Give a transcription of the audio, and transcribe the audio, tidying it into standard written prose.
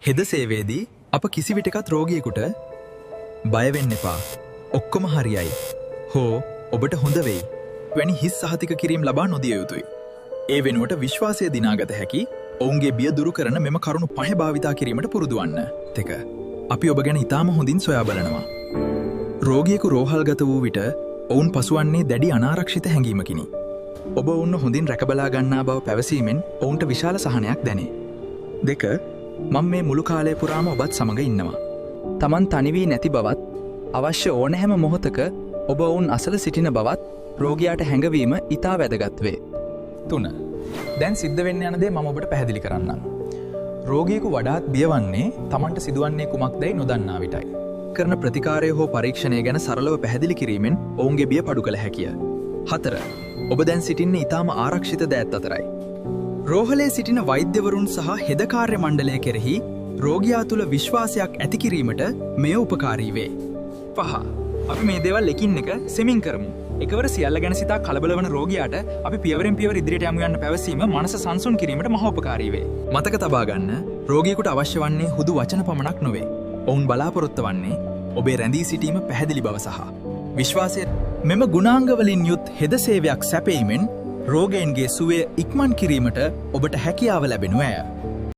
හෙද සේවයේදී අප කිසි විටකත් රෝගියෙකුට බය වෙන්න එපා. ඔක්කොම හරියයි. හෝ ඔබට හොඳ වෙයි. වැනි හිස් සහතික කිරීම ලබා නොදිය යුතුයි. ඒ වෙනුවට විශ්වාසය දිනාගත හැකි ඔවුන්ගේ බිය දුරු කරන මෙම කරුණු 5 භාවිතා කිරීමට පුරුදු වන්න. 3. අපි ඔබ ගැන ඉතාම හොඳින් සොයා බලනවා. රෝගියෙකු රෝහල්ගත වූ විට ඔවුන් පසුවන්නේ දැඩි අනාරක්ෂිත හැඟීමකිනි. ඔබ ඔවුන් හොඳින් රැකබලා ගන්නා බව පැවසීමෙන් ඔවුන්ට විශාල සහනයක් දැනේ. 2. මම මේ මුළු කාලය පුරාම ඔබත් සමග ඉන්නවා. තමන් තනි වී නැති බවත් අවශ්‍ය ඕනෑම මොහොතක ඔබ ඔවුන් අසල සිටින බවත් රෝගියාට හැඟවීම ඉතා වැදගත් වේ. 3. දැන් සිද්ධ වෙන්න යන දේ මම ඔබට පැහැදිලි කරන්නම්. රෝගියෙකු වඩාත් බියවන්නේ තමන්ට සිදුවන්නේ කුමක්දයි නොදන්නා විටයි. කරන ප්‍රතිකාරය හෝ පරීක්ෂණය ගැන සරලව පැහැදිලි කිරීමෙන් ඔවුන්ගේ බිය පඩු කළ හැකිය. 4. ඔබ දැන් සිටින්නේ ඉතාම ආරක්ෂිත දෑත් අතරයි. රෝහලේ සිටින වෛද්‍යවරුන් සහ හෙදකාර්ය මණ්ඩලය කෙරෙහි රෝගියා තුළ විශ්වාසයක් ඇති කිරීමට මෙය උපකාරී වේ. 5. අපි මේ දේවල් එකින් එක සෙමින් කරමු. එකවර සියල්ල ගැන සිතා කලබල වන රෝගියාට අපි පියවරෙන් පියවර ඉදිරියට යමු යන්න පැවසීම මනස සංසුන් කිරීමට මහෝපකාරී වේ. මතක තබා ගන්න රෝගියෙකුට අවශ්‍ය වන්නේ හුදු වචන පමණක් නොවේ. ඔවුන් බලාපොරොත්තු වන්නේ ඔබේ රැඳී සිටීම පැහැදිලි බව සහ විශ්වාසය. මෙම ගුණාංගවලින් යුත් හෙද සේවයක් සැපීමෙන් රෝගීන්ගේ සුවය ඉක්මන් කිරීමට ඔබට හැකියාව ලැබෙනු ඇය.